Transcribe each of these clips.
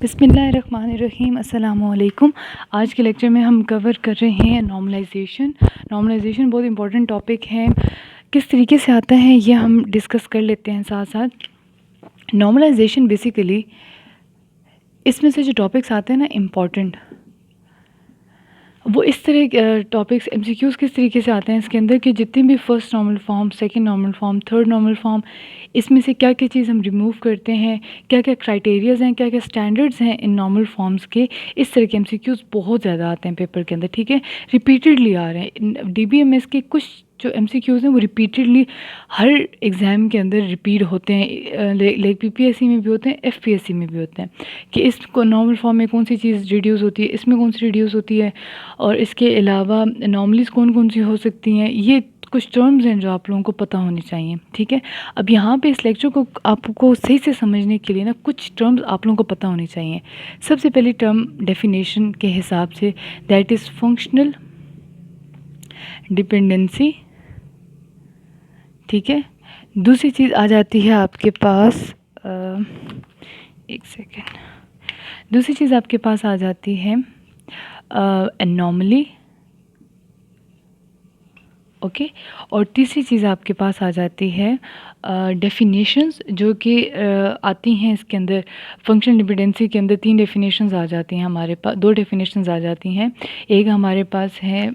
बिस्मिल्लाहिर्रहमानिर्रहीम अस्सलामुअलैकुम। आज के लेक्चर में हम कवर कर रहे हैं नॉर्मलाइजेशन। नॉर्मलाइजेशन बहुत इंपॉर्टेंट टॉपिक है, किस तरीके से आता है ये हम डिस्कस कर लेते हैं साथ साथ। नॉर्मलाइजेशन बेसिकली इसमें से जो टॉपिक्स आते हैं ना इम्पॉर्टेंट, वो इस तरह टॉपिक्स एमसीक्यूज़ किस तरीके से आते हैं इसके अंदर कि जितने भी first normal form, second normal form, third normal form, इसमें से क्या क्या चीज़ हम रिमूव करते हैं, क्या क्या क्राइटेरियाज़ हैं, क्या क्या स्टैंडर्ड्स हैं इन नॉर्मल फॉर्म्स के, इस तरह के एमसीक्यूज़ बहुत ज़्यादा आते हैं पेपर के अंदर। ठीक है, रिपीटेडली आ रहे हैं। डीबीएमएस के कुछ जो एमसीक्यूज़ हैं वो रिपीटेडली हर एग्ज़ाम के अंदर रिपीट होते हैं, लाइक पीपीएससी में भी होते हैं, एफपीएससी में भी होते हैं कि इस नॉर्मल फॉर्म में कौन सी चीज़ रिड्यूस होती है, इसमें कौन सी रिड्यूस होती है, और इसके अलावा नॉर्मलीज़ कौन कौन सी हो सकती हैं। ये कुछ टर्म्स हैं जो आप लोगों को पता होनी चाहिए। ठीक है, अब यहाँ पे इस लेक्चर को आपको सही से समझने के लिए ना कुछ टर्म्स आप लोगों को पता होनी चाहिए। सबसे पहली टर्म डेफिनेशन के हिसाब say that is functional dependency. ठीक है, दूसरी चीज़ आ जाती है आपके पास, एक सेकेंड, दूसरी चीज़ आपके पास आ जाती है एनॉमली। ओके, और तीसरी चीज़ आपके पास आ जाती है डेफिनेशंस, जो कि आती हैं इसके अंदर। फंक्शनल डिपेंडेंसी के अंदर 3 डेफिनेशंस आ जाती हैं हमारे पास, 2 डेफिनेशंस आ जाती हैं। एक हमारे पास है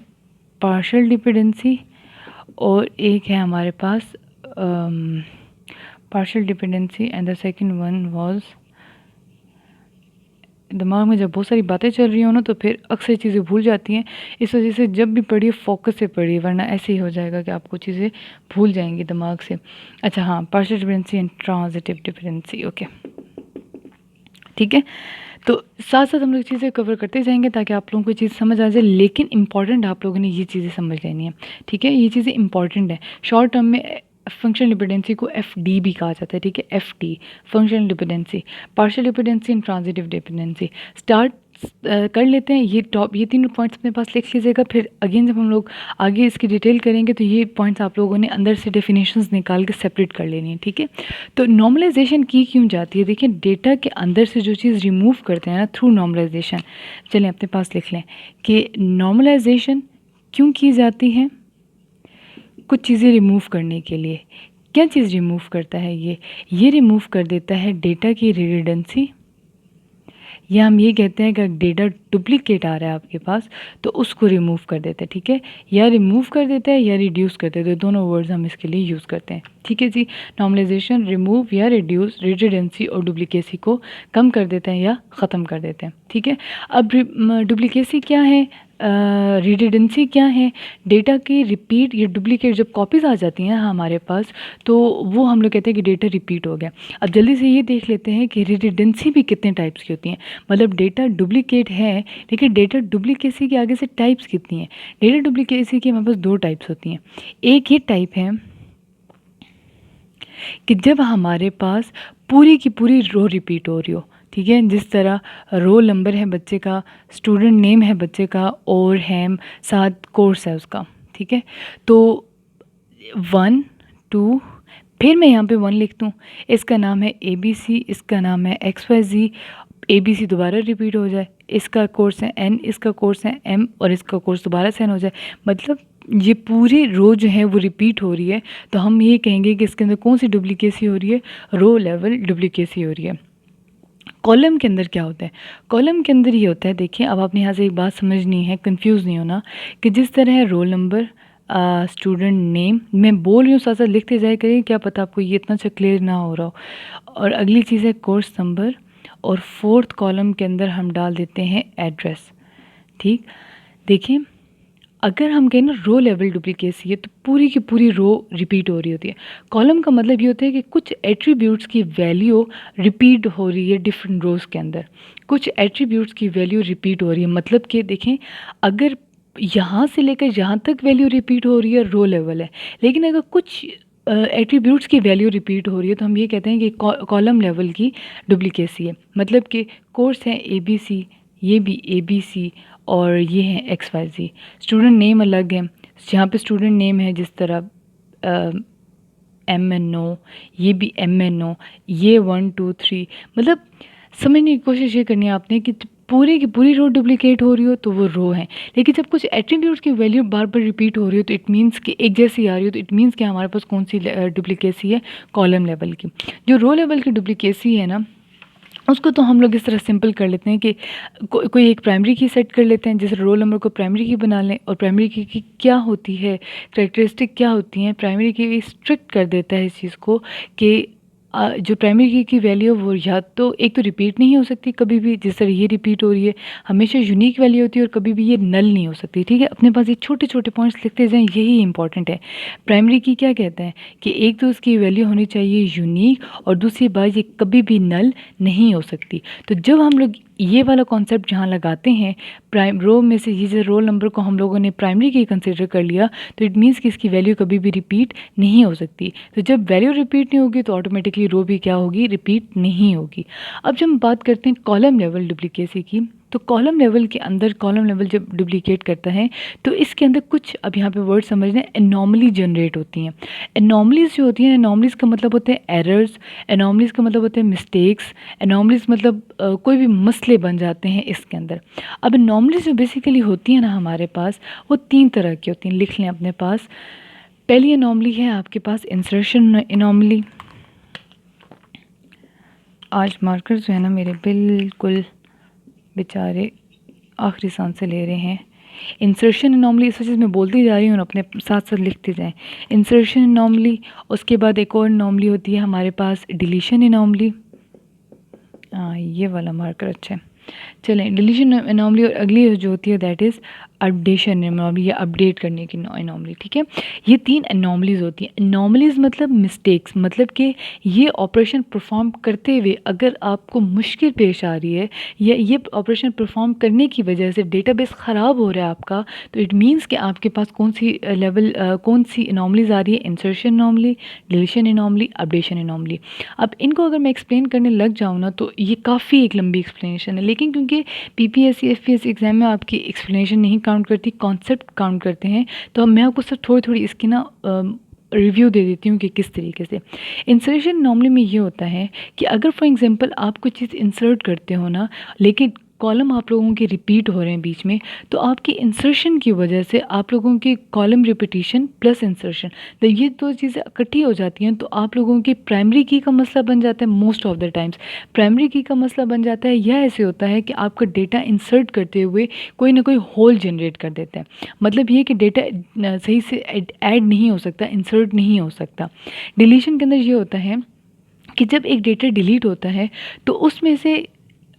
पार्शियल डिपेंडेंसी और एक है हमारे पास partial dependency and the second one was, दिमाग में जब बहुत सारी बातें चल रही हो ना तो फिर अक्सर चीज़ें भूल जाती हैं। इस वजह से जब भी पढ़िए फोकस से पढ़िए, वरना ऐसे ही हो जाएगा कि आपको चीज़ें भूल जाएंगी दिमाग से। अच्छा हाँ, partial dependency and transitive dependency. Okay, ठीक है, तो साथ साथ हम लोग चीज़ें कवर करते जाएंगे ताकि आप लोगों को चीज़ समझ आ जाए, लेकिन इंपॉर्टेंट आप लोगों ने ये चीज़ें समझ लेनी है। ठीक है, ये चीज़ें इंपॉर्टेंट है। शॉर्ट टर्म में फंक्शनल डिपेंडेंसी को एफडी भी कहा जाता है। ठीक है, FD functional dependency, partial dependency and transitive dependency. Start कर लेते हैं। ये तीनों पॉइंट्स अपने पास लिख लीजिएगा, फिर अगेन जब हम लोग आगे इसकी डिटेल करेंगे तो ये पॉइंट्स आप लोगों ने अंदर से डेफिनेशंस निकाल के सेपरेट कर लेनी है। ठीक है, तो नॉर्मलाइजेशन की क्यों जाती है? देखिए, डेटा के अंदर से जो चीज़ रिमूव करते हैं ना थ्रू नॉर्मलाइजेशन, चलें अपने पास लिख लें कि नॉर्मलाइजेशन क्यों की जाती है। कुछ चीज़ें रिमूव करने के लिए। क्या चीज़ रिमूव करता है ये रिमूव कर देता है डेटा की रिडंडेंसी, या हम ये कहते हैं कि डेटा डुप्लीकेट आ रहा है आपके पास तो उसको रिमूव कर देते हैं। ठीक है, या रिमूव कर देता है या रिड्यूस कर देते हैं, दोनों वर्ड्स हम इसके लिए यूज़ करते हैं। ठीक है जी, नॉर्मलाइजेशन रिमूव या रिड्यूस रिडंडेंसी और डुप्लीकेसी को कम कर देते हैं या ख़त्म कर देते हैं। ठीक है, अब डुप्लीकेसी क्या है, रिडंडेंसी क्या है? डेटा की रिपीट या डुप्लीकेट जब कॉपीज़ आ जाती हैं हमारे पास तो वो हम लोग कहते हैं कि डेटा रिपीट हो गया। अब जल्दी से ये देख लेते हैं कि रिडंडेंसी भी कितने टाइप्स की होती हैं। मतलब डेटा डुप्लीकेट है, लेकिन डेटा डुप्लीकेसी के आगे से टाइप्स कितनी हैं? डेटा डुप्लीकेसी की हमारे पास 2 टाइप्स होती हैं। एक ये टाइप है कि जब हमारे पास पूरी की पूरी रो रिपीट हो रही हो। ठीक है, जिस तरह रोल नंबर है बच्चे का, स्टूडेंट नेम है बच्चे का, और हैम साथ कोर्स है उसका। ठीक है, तो 1 2, फिर मैं यहाँ पे 1 लिख दूँ, इसका नाम है ABC, इसका नाम है XYZ, ABC दोबारा रिपीट हो जाए, इसका कोर्स है N, इसका कोर्स है M, और इसका कोर्स दोबारा से N हो जाए। मतलब ये पूरी रो जो है वो रिपीट हो रही है, तो हम ये कहेंगे कि इसके अंदर कौन सी डुप्लीकेसी हो रही है? रो लेवल डुप्लीकेसी हो रही है। कॉलम के अंदर क्या होता है? कॉलम के अंदर ये होता है, देखिए अब आपने यहाँ से एक बात समझनी है, कंफ्यूज नहीं होना, कि जिस तरह है रोल नंबर, स्टूडेंट नेम, मैं बोल रही हूँ साथ साथ लिखते जाए करिए, क्या पता आपको ये इतना अच्छा क्लियर ना हो रहा हो। और अगली चीज़ है कोर्स नंबर, और 4th कॉलम के अंदर हम डाल देते हैं एड्रेस। ठीक, देखिए अगर हम कहें ना रो लेवल डुप्लीकेसी है तो पूरी की पूरी रो रिपीट हो रही होती है। कॉलम का मतलब ये होता है कि कुछ एट्रीब्यूट्स की वैल्यू रिपीट हो रही है डिफरेंट रोज़ के अंदर, कुछ एट्रीब्यूट्स की वैल्यू रिपीट हो रही है। मतलब कि देखें, अगर यहाँ से लेकर यहाँ तक वैल्यू रिपीट हो रही है रो लेवल है, लेकिन अगर कुछ एट्रीब्यूट्स की वैल्यू रिपीट हो रही है तो हम ये कहते हैं कि कॉलम लेवल की डुप्लीकेसी है। मतलब कि कोर्स है ABC, ये भी ABC, और ये है XYZ। स्टूडेंट नेम अलग है, जहाँ पे स्टूडेंट नेम है जिस तरह MNO, ये भी MNO, ये 1 2 3, मतलब समझने की कोशिश ये करनी है आपने कि पूरी की पूरी रो डुप्लीकेट हो रही हो तो वो रो है, लेकिन जब कुछ एट्रीब्यूट्स की वैल्यू बार बार रिपीट हो रही हो तो इट मीन्स कि एक जैसी आ रही हो तो इट मीन्स कि हमारे पास कौन सी डुप्लीकेसी है, कॉलम लेवल की। जो रो लेवल की डुप्लीकेसी है ना, उसको तो हम लोग इस तरह सिंपल कर लेते हैं कि कोई एक प्राइमरी की सेट कर लेते हैं, जैसे रोल नंबर को प्राइमरी की बना लें, और प्राइमरी की क्या होती है, करेक्टरिस्टिक क्या होती हैं प्राइमरी की, स्ट्रिक्ट कर देता है इस चीज़ को कि जो प्राइमरी की वैल्यू वो या तो एक तो रिपीट नहीं हो सकती कभी भी, जिस तरह ये रिपीट हो रही है, हमेशा यूनिक वैल्यू होती है, और कभी भी ये नल नहीं हो सकती। ठीक है, अपने पास ये छोटे छोटे पॉइंट्स लिखते जाएं, यही इंपॉर्टेंट है। प्राइमरी की क्या कहते हैं कि एक तो उसकी वैल्यू होनी चाहिए यूनिक, और दूसरी बात ये कभी भी नल नहीं हो सकती। तो जब हम लोग ये वाला कॉन्सेप्ट जहाँ लगाते हैं, प्राइम रो में से ये जो रोल नंबर को हम लोगों ने प्राइमरी की कंसिडर कर लिया, तो इट मीन्स कि इसकी वैल्यू कभी भी रिपीट नहीं हो सकती। तो जब वैल्यू रिपीट नहीं होगी तो ऑटोमेटिकली रो भी क्या होगी, रिपीट नहीं होगी। अब जब हम बात करते हैं कॉलम लेवल डुप्लीकेसी की, तो कॉलम लेवल के अंदर कॉलम लेवल जब डुप्लीकेट करता है तो इसके अंदर कुछ, अब यहाँ पे वर्ड समझना, एनॉमली जनरेट होती हैं। एनॉमलीज जो होती हैं, एनॉमलीज का मतलब होते हैं एरर्स, एनॉमलीज का मतलब होते हैं मिस्टेक्स, एनॉमलीज मतलब कोई भी मसले बन जाते हैं इसके अंदर। अब एनॉमलीज जो बेसिकली होती हैं ना हमारे पास, वो 3 तरह की होती हैं, लिख लें अपने पास। पहली एनॉमली है आपके पास इंसर्शन एनॉमली। आज मार्कर जो है ना मेरे बिल्कुल बेचारे आखिरी सांस से ले रहे हैं। इंसर्शन एनॉमली, इस वजह से मैं बोलती जा रही हूँ और अपने साथ साथ लिखते जाएं। इंसर्शन एनॉमली, उसके बाद एक और एनॉमली होती है हमारे पास डिलीशन एनॉमली। ये वाला मार्कर अच्छा है। चलें, डिलीशन एनॉमली, और अगली जो होती है दैट इज़ अपडेशन एनॉमली, या अपडेट करने की एनॉमली। ठीक है, ये 3 एनॉमलीज होती हैं। एनॉमलीज मतलब मिस्टेक्स, मतलब कि ये ऑपरेशन परफॉर्म करते हुए अगर आपको मुश्किल पेश आ रही है, या ये ऑपरेशन परफॉर्म करने की वजह से डेटाबेस ख़राब हो रहा है आपका, तो इट मीन्स कि आपके पास कौन सी लेवल कौन सी एनॉमलीज आ रही है, insertion anomaly, deletion anomaly, updation anomaly. अब इनको अगर मैं एक्सप्लेन करने लग जाऊँ ना तो ये काफ़ी एक लंबी एक्सप्लेनेशन है, लेकिन क्योंकि पीपीएससी एफपीएससी एग्जाम में आपकी एक्सप्लेनेशन नहीं काउंट करती, कॉन्सेप्ट काउंट करते हैं, तो अब मैं आपको सिर्फ थोड़ी थोड़ी इसकी ना रिव्यू दे देती हूँ कि किस तरीके से। इंसर्शन नॉर्मली में ये होता है कि अगर फॉर एग्जांपल आप कोई चीज़ इंसर्ट करते हो ना, लेकिन कॉलम आप लोगों के रिपीट हो रहे हैं बीच में, तो आपकी इंसर्शन की वजह से आप लोगों की कॉलम रिपीटिशन प्लस इंसर्शन, तो ये 2 चीज़ें इकट्ठी हो जाती हैं, तो आप लोगों की प्राइमरी की का मसला बन जाता है। Most of the times primary की का मसला बन जाता है, या ऐसे होता है कि आपका डेटा इंसर्ट करते हुए कोई ना कोई होल जनरेट कर देता है। मतलब ये कि डेटा सही से ऐड नहीं हो सकता, इंसर्ट नहीं हो सकता। डिलीशन के अंदर ये होता है कि जब एक डेटा डिलीट होता है तो उसमें से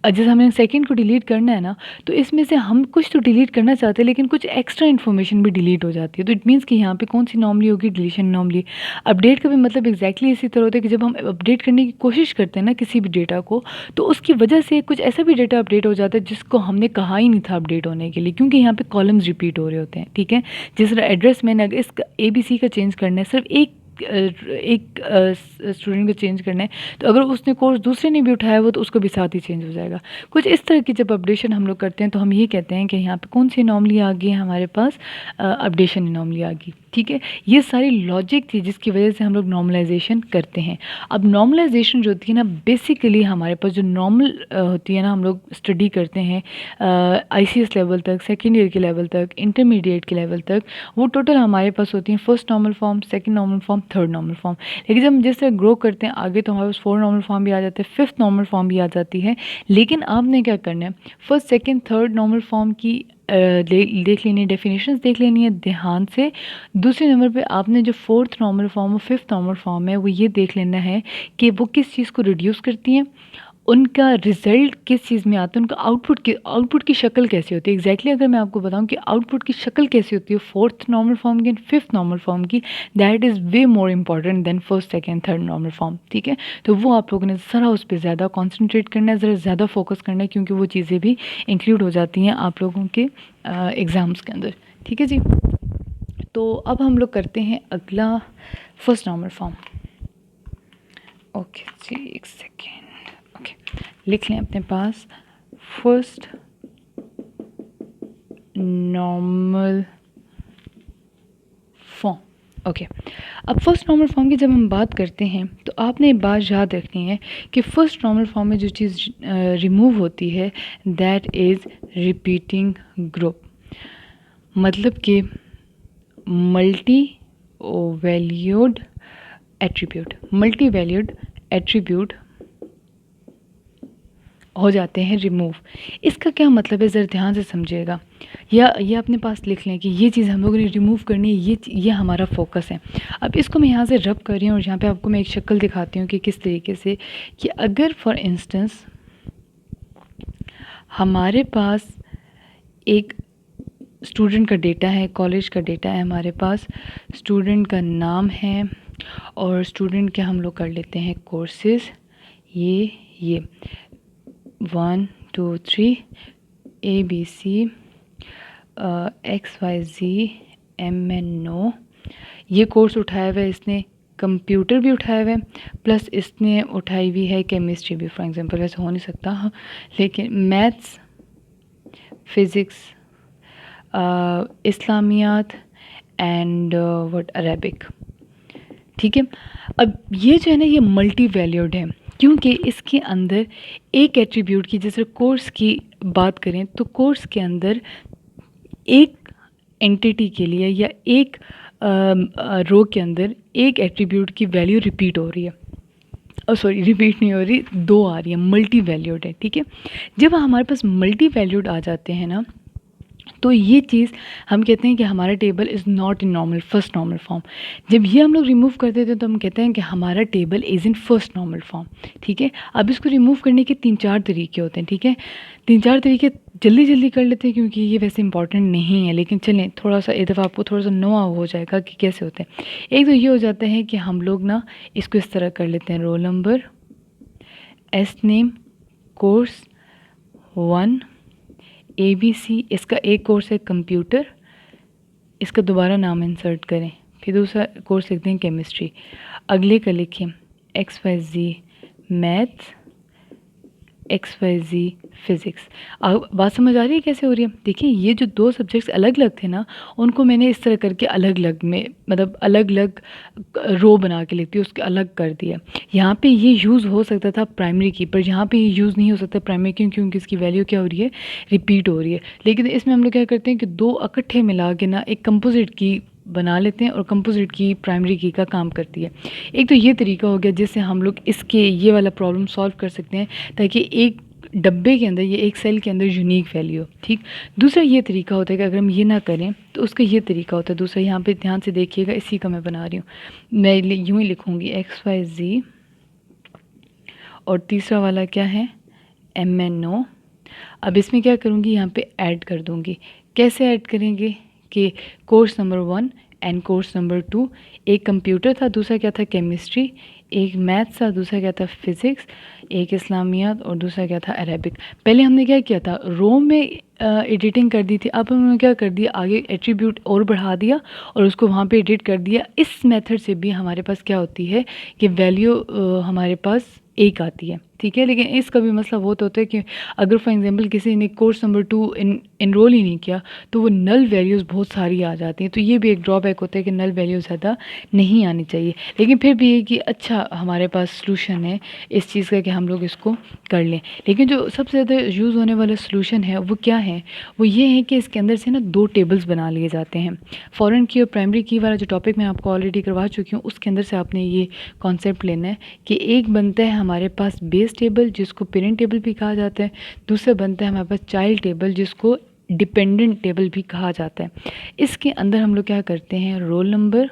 जैसे हमें सेकंड को डिलीट करना है ना, तो इसमें से हम कुछ तो डिलीट करना चाहते हैं, लेकिन कुछ एक्स्ट्रा इन्फॉर्मेशन भी डिलीट हो जाती है, तो इट मीन्स कि यहाँ पे कौन सी नॉर्मली होगी, डिलीशन नॉर्मली। अपडेट का भी मतलब एग्जैक्टली इसी तरह होता है कि जब हम अपडेट करने की कोशिश करते हैं ना किसी भी डेटा को, तो उसकी वजह से कुछ ऐसा भी डेटा अपडेट हो जाता है जिसको हमने कहा ही नहीं था अपडेट होने के लिए, क्योंकि यहाँ पे कॉलम्स रिपीट हो रहे होते हैं। ठीक है, जिस तरह एड्रेस मैंने अगर इसका ABC का चेंज करना है, सिर्फ एक स्टूडेंट को चेंज करना है, तो अगर उसने कोर्स दूसरे ने भी उठाया वो तो उसको भी साथ ही चेंज हो जाएगा। कुछ इस तरह की जब अपडेशन हम लोग करते हैं तो हम ये कहते हैं कि यहाँ पे कौन सी एनॉमली आ गई है हमारे पास, अपडेशन एनॉमली आ गई। ठीक है, ये सारी लॉजिक थी जिसकी वजह से हम लोग नॉर्मलाइजेशन करते हैं। अब नॉर्मलाइजेशन जो होती है ना, बेसिकली हमारे पास जो नॉर्मल होती है ना, हम लोग स्टडी करते हैं ICS लेवल तक, सेकेंड ईयर के लेवल तक, इंटरमीडिएट के लेवल तक, वो टोटल हमारे पास होती हैं first normal form, second normal form, third normal form. लेकिन जब हम जिस तरह ग्रो करते हैं आगे तो हमारे पास 4 नॉर्मल फॉर्म भी आ जाते हैं, 5th नॉर्मल फॉर्म भी आ जाती है। लेकिन आपने क्या करना है, first second third normal form की देख लेनी है, डेफिनेशंस देख लेनी है ध्यान से। दूसरे नंबर पे आपने जो 4th नॉर्मल फॉर्म और 5th नॉर्मल फॉर्म है वो ये देख लेना है कि वो किस चीज़ को रिड्यूस करती हैं, उनका रिज़ल्ट किस चीज़ में आता है, उनका आउटपुट की शक्ल कैसी होती है। एग्जैक्टली अगर मैं आपको बताऊं कि आउटपुट की शक्ल कैसी होती है 4th नॉर्मल फॉर्म की एंड 5th नॉर्मल फॉर्म की, that is way more important than first second third normal form. ठीक है, तो वो आप लोगों ने ज़रा उस पर ज़्यादा कॉन्सेंट्रेट करना है, ज़रा ज़्यादा फोकस करना है, क्योंकि वो चीज़ें भी इंक्लूड हो जाती हैं आप लोगों के एग्ज़ाम्स के अंदर। ठीक है जी, तो अब हम लोग करते हैं अगला फर्स्ट नॉर्मल फॉर्म। ओके जी, एक सेकेंड। ओके, लिख लें अपने पास फर्स्ट नॉर्मल फॉर्म। ओके, अब फर्स्ट नॉर्मल फॉर्म की जब हम बात करते हैं तो आपने एक बात याद रखनी है कि फर्स्ट नॉर्मल फॉर्म में जो चीज़ रिमूव होती है दैट इज़ रिपीटिंग ग्रुप, मतलब कि मल्टी वैल्यूड एट्रीब्यूट हो जाते हैं रिमूव। इसका क्या मतलब है, ज़रा ध्यान से समझिएगा, या ये अपने पास लिख लें कि ये चीज़ हम लोगों ने रिमूव करनी है, ये हमारा फोकस है। अब इसको मैं यहाँ से रब कर रही हूँ और यहाँ पे आपको मैं एक शक्ल दिखाती हूँ कि किस तरीके से, कि अगर फॉर इंस्टेंस हमारे पास एक स्टूडेंट का डेटा है, कॉलेज का डेटा है, हमारे पास स्टूडेंट का नाम है और स्टूडेंट के हम लोग कर लेते हैं कोर्सेज, ये 1 2 3 ABC XYZ MNO, ये कोर्स उठाया हुआ है इसने, कंप्यूटर भी उठाया हुआ है, प्लस इसने उठाई हुई है केमिस्ट्री भी। फॉर एग्जांपल वैसे हो नहीं सकता हाँ, लेकिन मैथ्स, फिज़िक्स, इस्लामियात एंड व्हाट अरेबिक। ठीक है, अब ये जो है ना ये मल्टी वैल्यूड है, क्योंकि इसके अंदर एक एट्रीब्यूट की, जैसे कोर्स की बात करें तो कोर्स के अंदर एक एंटिटी के लिए या एक रो के अंदर एक एट्रीब्यूट की वैल्यू रिपीट हो रही है, सॉरी रिपीट नहीं हो रही, दो आ रही है, मल्टी वैल्यूड है। ठीक है, जब हमारे पास मल्टी वैल्यूड आ जाते हैं ना तो ये चीज़ हम कहते हैं कि हमारा table is not in normal first normal form. जब ये हम लोग रिमूव कर देते हैं तो हम कहते हैं कि हमारा table is in first normal form. ठीक है, अब इसको रिमूव करने के 3-4 तरीके होते हैं। ठीक है, 3-4 तरीके जल्दी कर लेते हैं क्योंकि ये वैसे इंपॉर्टेंट नहीं है, लेकिन चलें थोड़ा सा एक दफ़ा आपको थोड़ा सा नो हो जाएगा कि कैसे होते हैं। एक तो ये हो जाता है कि हम लोग ना इसको इस तरह कर लेते हैं, roll number, S name, course 1 ABC, इसका एक कोर्स है कंप्यूटर, इसका दोबारा नाम इंसर्ट करें, फिर दूसरा कोर्स लिखते हैं केमिस्ट्री, अगले का लिखें XYZ मैथ्स, XYZ फिज़िक्स। अब बात समझ आ रही है कैसे हो रही है? देखिए ये जो दो सब्जेक्ट्स अलग अलग थे ना, उनको मैंने इस तरह करके अलग अलग में, मतलब अलग अलग रो बना के लिखती हूँ, उसके अलग कर दिया। यहाँ पे ये यूज़ हो सकता था प्राइमरी की, पर यहाँ पे ये यूज़ नहीं हो सकता प्राइमरी की, क्योंकि इसकी वैल्यू क्या हो रही है, रिपीट हो रही है। लेकिन इसमें हम लोग क्या करते हैं कि दो इकट्ठे मिला के ना एक कंपोजिट की बना लेते हैं और कंपोजिट की प्राइमरी की का काम करती है। एक तो ये तरीका हो गया जिससे हम लोग इसके ये वाला प्रॉब्लम सॉल्व कर सकते हैं, ताकि एक डब्बे के अंदर, ये एक सेल के अंदर यूनिक वैल्यू। ठीक, दूसरा ये तरीका होता है कि अगर हम ये ना करें तो उसका ये तरीका होता है दूसरा, यहाँ पे ध्यान से देखिएगा, इसी का मैं बना रही हूँ, मैं यूँ ही लिखूँगी XYZ और तीसरा वाला क्या है MNO। अब इसमें क्या करूँगी, यहाँ पे ऐड कर दूँगी। कैसे ऐड करेंगे कि course number 1 and course number 2, एक कंप्यूटर था, दूसरा क्या था केमिस्ट्री, एक मैथ्स था, दूसरा क्या था फिज़िक्स, एक इस्लामियात और दूसरा क्या था अरेबिक। पहले हमने क्या किया था, रो में एडिटिंग कर दी थी, अब हमने क्या कर दिया, आगे एट्रीब्यूट और बढ़ा दिया और उसको वहाँ पे एडिट कर दिया। इस मेथड से भी हमारे पास क्या होती है कि वैल्यू हमारे पास एक आती है। ठीक है, लेकिन इसका भी मसला बहुत होता है कि अगर फॉर एग्जांपल किसी ने कोर्स नंबर 2 इनरोल ही नहीं किया तो वो नल वैल्यूज़ बहुत सारी आ जाती हैं, तो ये भी एक ड्रॉबैक होता है कि नल वैल्यूज़ ज़्यादा नहीं आनी चाहिए। लेकिन फिर भी ये कि अच्छा हमारे पास सलूशन है इस चीज़ का कि हम लोग इसको कर लें। लेकिन जो सबसे ज़्यादा यूज़ होने वाला सलूशन है वो क्या है, वो ये है कि इसके अंदर से ना दो टेबल्स बना लिए जाते हैं। फॉरेन की और प्राइमरी की वाला जो टॉपिक मैं आपको ऑलरेडी करवा चुकी हूँ, उसके अंदर से आपने ये कॉन्सेप्ट लेना है कि एक बनता है हमारे पास बेस टेबल जिसको पेरेंट टेबल भी कहा जाता है, दूसरा बनता है हमारे पास चाइल्ड टेबल जिसको डिपेंडेंट टेबल भी कहा जाता है। इसके अंदर हम लोग क्या करते हैं, रोल नंबर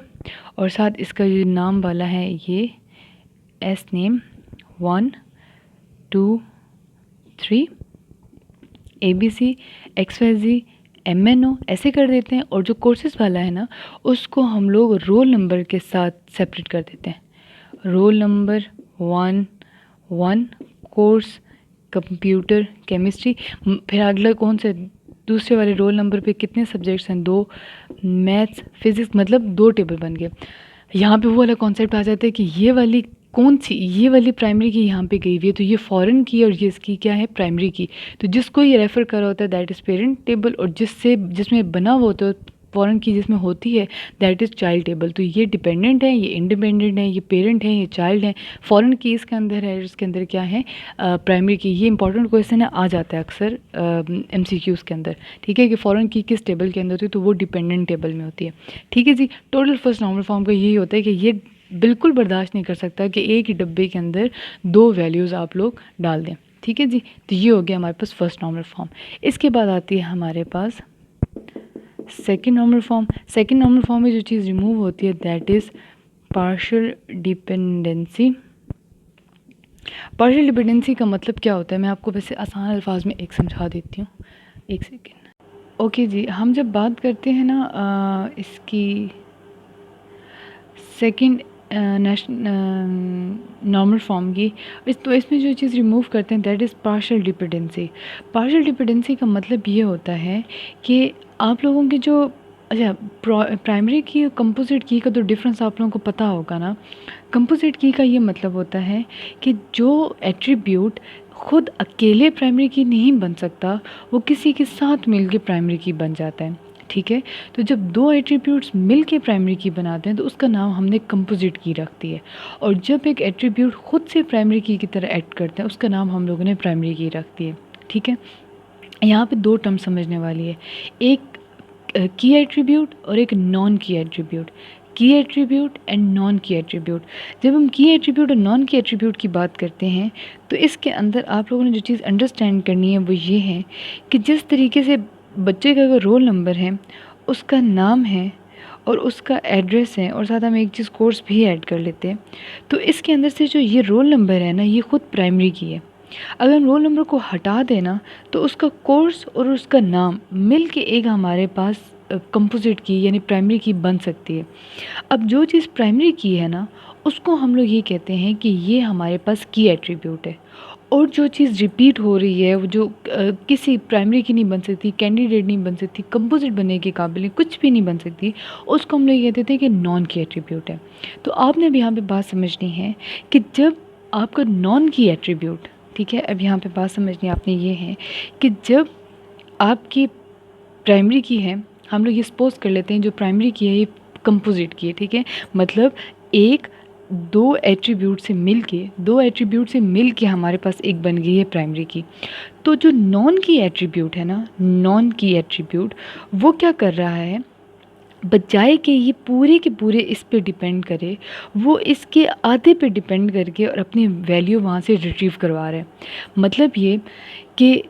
और साथ इसका जो नाम वाला है ये S name 1 2 3 ABC XYZ MNO ऐसे कर देते हैं, और जो कोर्सेज वाला है ना उसको हम लोग रोल नंबर के साथ सेपरेट कर देते हैं। Roll number 1 course computer chemistry, फिर अगला कौन से, दूसरे वाले रोल नंबर पे कितने सब्जेक्ट्स हैं, 2, मैथ्स फिज़िक्स, मतलब 2 टेबल बन गए। यहाँ पे वो वाला कॉन्सेप्ट आ जाता है कि ये वाली कौन सी, ये वाली प्राइमरी की यहाँ पे गई हुई है, तो ये फॉरेन की और ये इसकी क्या है प्राइमरी की, तो जिसको ये रेफ़र करा होता है दैट इज़ पेरेंट टेबल, और जिसमें बना हुआ होता है फॉरेन की जिसमें होती है दैट इज़ चाइल्ड टेबल। तो ये डिपेंडेंट है, ये इंडिपेंडेंट है, ये पेरेंट है, ये चाइल्ड है। फॉरेन की इसके अंदर है, इसके अंदर क्या है, प्राइमरी की। ये इंपॉर्टेंट क्वेश्चन है, आ जाता है अक्सर MCQs के अंदर, ठीक है, कि फॉरेन की किस टेबल के अंदर होती है, तो वो डिपेंडेंट टेबल में होती है, ठीक है जी। टोटल फर्स्ट नॉर्मल फॉर्म का यही होता है कि ये बिल्कुल बर्दाश्त नहीं कर सकता कि एक ही डब्बे के अंदर 2 वैल्यूज़ आप लोग डाल दें, ठीक है जी। तो ये हो गया हमारे पास फर्स्ट नॉर्मल फॉर्म। इसके बाद आती है हमारे पास second normal form. Second normal form में जो चीज़ रिमूव होती है that is partial dependency. Partial dependency का मतलब क्या होता है, मैं आपको वैसे आसान अल्फाज में एक समझा देती हूँ, एक सेकेंड। ओके जी, हम जब बात करते हैं ना इसकी सेकंड नॉर्मल फॉर्म की, तो इसमें जो चीज़ रिमूव करते हैं that is partial dependency. Partial dependency का मतलब ये होता है कि आप लोगों की जो, अच्छा, प्राइमरी की और कंपोजिट की का तो डिफरेंस आप लोगों को पता होगा ना। कंपोजिट की का ये मतलब होता है कि जो एट्रीब्यूट खुद अकेले प्राइमरी की नहीं बन सकता, वो किसी के साथ मिलके प्राइमरी की बन जाता है, ठीक है। तो जब 2 एट्रीब्यूट्स मिल के प्राइमरी की बनाते हैं तो उसका नाम हमने कंपोजिट की रख दी है। और जब एक एट्रीब्यूट खुद से प्राइमरी की तरह ऐड करते हैं उसका नाम हम लोगों ने प्राइमरी की रख दी है, ठीक है। यहाँ पे 2 टर्म समझने वाली है, एक की एट्रीब्यूट और एक नॉन की एट्रीब्यूट। की attribute and non key attribute. जब हम की एट्रीब्यूट और नॉन की एट्रीब्यूट की बात करते हैं तो इसके अंदर आप लोगों ने जो चीज़ अंडरस्टैंड करनी है वो ये है कि जिस तरीके से बच्चे का अगर रोल नंबर है, उसका नाम है और उसका एड्रेस है, और साथ हम एक चीज़ कोर्स भी ऐड कर लेते हैं, तो इसके अंदर से जो ये रोल नंबर है ना, ये खुद प्राइमरी की है। अगर हम रोल नंबर को हटा देना तो उसका कोर्स और उसका नाम मिल के एक हमारे पास कंपोजिट की यानी प्राइमरी की बन सकती है। अब जो चीज़ प्राइमरी की है ना, उसको हम लोग ये कहते हैं कि ये हमारे पास की एट्रीब्यूट है। और जो चीज़ रिपीट हो रही है, वो जो किसी प्राइमरी की नहीं बन सकती, कैंडिडेट नहीं बन सकती, कंपोजिट बनने के काबिल कुछ भी नहीं बन सकती, उसको हम लोग कहते थे कि नॉन की एट्रीब्यूट है। तो आपने भी यहाँ पे बात समझनी है कि जब आपका नॉन की एट्रीब्यूट, ठीक है, अब यहाँ पे बात समझनी आपने ये है कि जब आपकी प्राइमरी की है, हम लोग ये सपोज कर लेते हैं जो प्राइमरी की है ये कंपोजिट की है, ठीक है, मतलब एक 2 एट्रीब्यूट से मिल के हमारे पास एक बन गई है प्राइमरी की। तो जो नॉन की एट्रीब्यूट है ना, नॉन की एट्रीब्यूट वो क्या कर रहा है, बजाय कि ये पूरे के पूरे इस पे डिपेंड करे, वो इसके आधे पे डिपेंड करके और अपनी वैल्यू वहाँ से रिट्रीव करवा रहे हैं। मतलब ये कि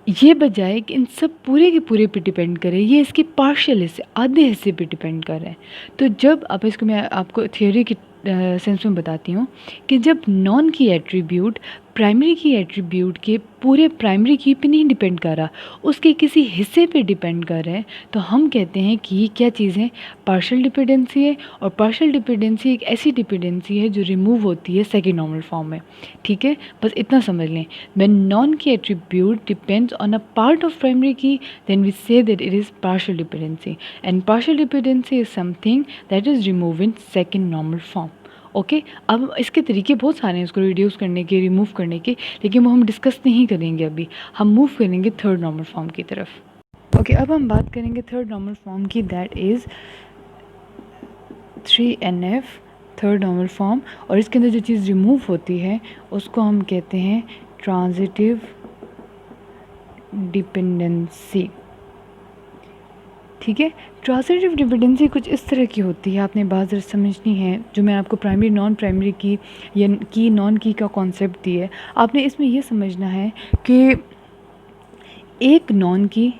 ये बजाय कि इन सब पूरे के पूरे पे डिपेंड करे, ये इसके पार्शियल हिस्से, आधे हिस्से पे डिपेंड कर रहे हैं। तो जब अब इसको मैं आपको थियोरी की सेंस में बताती हूँ कि जब नॉन की एट्रीब्यूट प्राइमरी की एट्रीब्यूट के पूरे प्राइमरी की पे नहीं डिपेंड कर रहा, उसके किसी हिस्से पे डिपेंड कर रहे हैं, तो हम कहते हैं कि ये क्या चीज़ है, पार्शियल डिपेंडेंसी है। और पार्शियल डिपेंडेंसी एक ऐसी डिपेंडेंसी है जो रिमूव होती है सेकेंड नॉर्मल फॉर्म में, ठीक है। बस इतना समझ लें, when non key attribute depends on a part of primary key then we say that it is partial dependency, and partial dependency is something that is remove in second normal form. Okay, अब इसके तरीके बहुत सारे हैं इसको reduce करने के, remove करने के, लेकिन वो हम डिस्कस नहीं करेंगे अभी। हम मूव करेंगे थर्ड नॉर्मल फॉर्म की तरफ। ओके, अब हम बात करेंगे थर्ड नॉर्मल फॉर्म की, that is 3NF, third normal form. और इसके अंदर जो चीज़ रिमूव होती है उसको हम कहते हैं ट्रांजिटिव डिपेंडेंसी, ठीक है। ट्रांजिटिव डिपेंडेंसी कुछ इस तरह की होती है, आपने बात ज़रा समझनी है। जो मैं आपको प्राइमरी नॉन प्राइमरी की या की नॉन की का कॉन्सेप्ट दी है, आपने इसमें ये समझना है कि एक नॉन की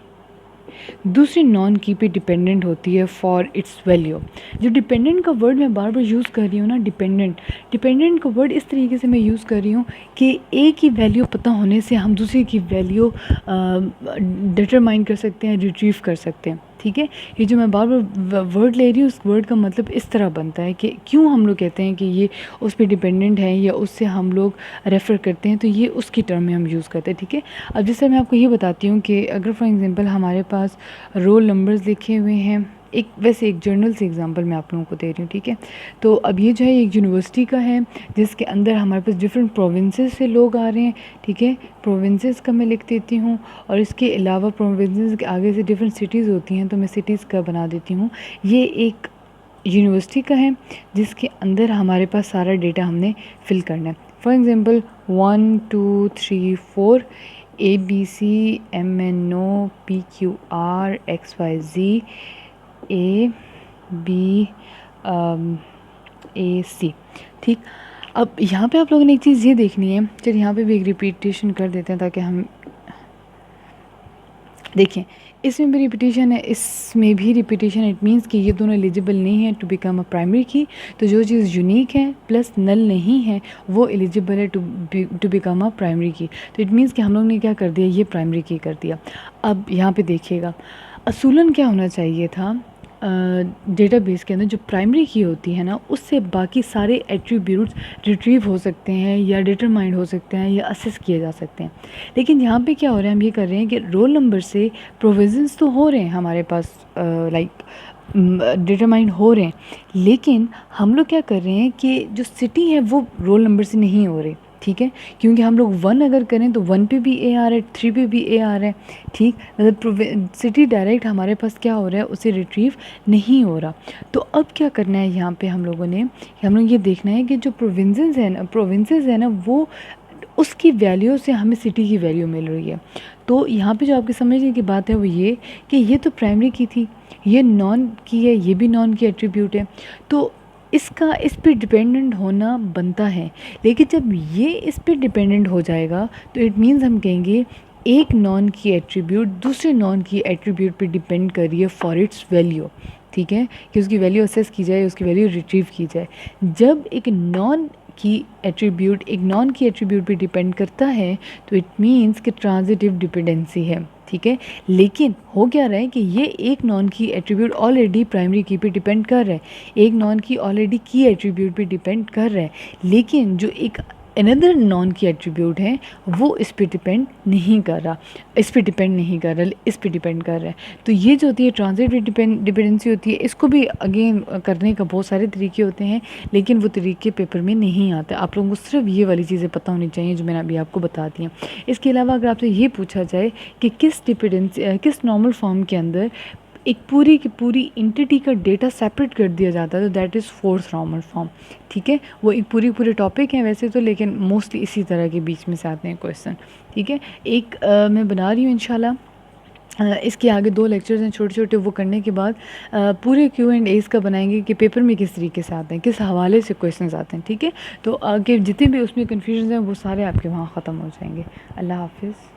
दूसरी नॉन की पे डिपेंडेंट होती है फॉर इट्स वैल्यू। जो डिपेंडेंट का वर्ड मैं बार बार यूज़ कर रही हूँ ना, डिपेंडेंट का वर्ड इस तरीके से मैं यूज़ कर रही हूँ कि एक ही वैल्यू पता होने से हम दूसरी की वैल्यू डिटरमाइन कर सकते हैं, रिट्रीव कर सकते हैं, ठीक है। ये जो मैं बार बार वर्ड ले रही हूँ, उस वर्ड का मतलब इस तरह बनता है कि क्यों हम लोग कहते हैं कि ये उस पर डिपेंडेंट है या उससे हम लोग रेफ़र करते हैं, तो ये उसकी टर्म में हम यूज़ करते हैं, ठीक है। अब जैसे मैं आपको ये बताती हूँ कि अगर फॉर एग्ज़ाम्पल हमारे पास रोल नंबर्स लिखे हुए हैं, एक वैसे एक जर्नल से एग्जांपल मैं आप लोगों को दे रही हूँ, ठीक है। तो अब ये जो है एक यूनिवर्सिटी का है जिसके अंदर हमारे पास डिफरेंट प्रोविंसेस से लोग आ रहे हैं, ठीक है। प्रोविंसेस का मैं लिख देती हूँ, और इसके अलावा प्रोविंसेस के आगे से डिफरेंट सिटीज़ होती हैं, तो मैं सिटीज़ का बना देती हूँ। ये एक यूनिवर्सिटी का है जिसके अंदर हमारे पास सारा डेटा हमने फिल करना है। फॉर एग्ज़ाम्पल 1 2 3 4 ABCMNOPQRXYZ ABC, ठीक। अब यहाँ पे आप लोगों ने एक चीज़ ये देखनी है, चलिए यहाँ पे भी एक रिपीटेशन कर देते हैं ताकि हम देखें। इसमें भी रिपीटेशन है, इसमें भी रिपीटेशन। इट मीन्स कि ये दोनों एलिजिबल नहीं है टू बिकम अ प्राइमरी की। तो जो चीज़ यूनिक है प्लस नल नहीं है वो एलिजिबल है टू बिकम अ प्राइमरी की। तो इट मीन्स कि हम लोग ने क्या कर दिया, ये प्राइमरी की कर दिया। अब यहाँ पे देखिएगा असूलन क्या होना चाहिए था, डेटाबेस के अंदर जो प्राइमरी की होती है ना, उससे बाकी सारे एट्रीब्यूट्स रिट्रीव हो सकते हैं या डिटरमाइंड हो सकते हैं या असेस किए जा सकते हैं। लेकिन यहाँ पे क्या हो रहा है, हम ये कर रहे हैं कि रोल नंबर से प्रोविजंस तो हो रहे हैं हमारे पास, लाइक डिटरमाइंड हो रहे हैं, लेकिन हम लोग क्या कर रहे हैं कि जो सिटी है वो रोल नंबर से नहीं हो रही, ठीक है। क्योंकि हम लोग 1 अगर करें तो 1 पे भी ए आ रहा है, 3 पे भी ए आ रहा है, ठीक। मतलब सिटी डायरेक्ट हमारे पास क्या हो रहा है, उसे रिट्रीव नहीं हो रहा। तो अब क्या करना है यहाँ पे हम लोगों ने, हम लोग ये देखना है कि जो प्रोविंसेस है ना वो उसकी वैल्यू से हमें सिटी की वैल्यू मिल रही है। तो यहाँ पे जो आपके समझने की बात है वो ये कि ये तो प्राइमरी की थी, ये नॉन की है, ये भी नॉन की एट्रीब्यूट है, तो इसका इस पे डिपेंडेंट होना बनता है। लेकिन जब ये इस पे डिपेंडेंट हो जाएगा तो इट मीन्स हम कहेंगे एक नॉन की एट्रीब्यूट दूसरे नॉन की एट्रीब्यूट पे डिपेंड कर रही है फॉर इट्स वैल्यू, ठीक है, कि उसकी वैल्यू असेस की जाए, उसकी वैल्यू रिट्रीव की जाए। जब एक नॉन की एट्रीब्यूट एक नॉन की एट्रीब्यूट पे डिपेंड करता है तो इट मीन्स कि ट्रांजिटिव डिपेंडेंसी है, ठीक है। लेकिन हो क्या रहा है कि ये एक non key attribute already primary की पे डिपेंड कर रहा है, एक नॉन की ऑलरेडी की एट्रीब्यूट पे डिपेंड कर रहा है, लेकिन जो एक अनदर नॉन की एट्रीब्यूट है वो इस पे डिपेंड नहीं कर रहा, इस पे डिपेंड नहीं कर रहा, इस पे डिपेंड कर रहा है। तो ये जो होती है ट्रांजिटिव डिपेंडेंसी होती है। इसको भी अगेन करने का बहुत सारे तरीके होते हैं, लेकिन वो तरीके पेपर में नहीं आते। आप लोगों को सिर्फ ये वाली चीज़ें पता होनी चाहिए जो मैंने अभी आपको बता दी हैं। इसके अलावा अगर आपसे ये पूछा जाए कि किस नॉर्मल फॉर्म के अंदर एक पूरी की पूरी इंटिटी का डेटा सेपरेट कर दिया जाता है, तो that is fourth normal form, ठीक है। वो एक पूरे टॉपिक हैं वैसे तो, लेकिन मोस्टली इसी तरह के बीच में से आते हैं क्वेश्चन, ठीक है। एक मैं बना रही हूँ इंशाल्लाह, इसके आगे 2 लेक्चर्स हैं छोटे छोटे, वो करने के बाद पूरे Q&As का बनाएंगे कि पेपर में किस तरीके से आते हैं, किस हवाले से क्वेश्चंस आते हैं, ठीक है। तो आगे जितने भी उसमें कन्फ्यूजन हैं वो सारे आपके वहाँ ख़त्म हो जाएंगे। अल्लाह हाफिज़।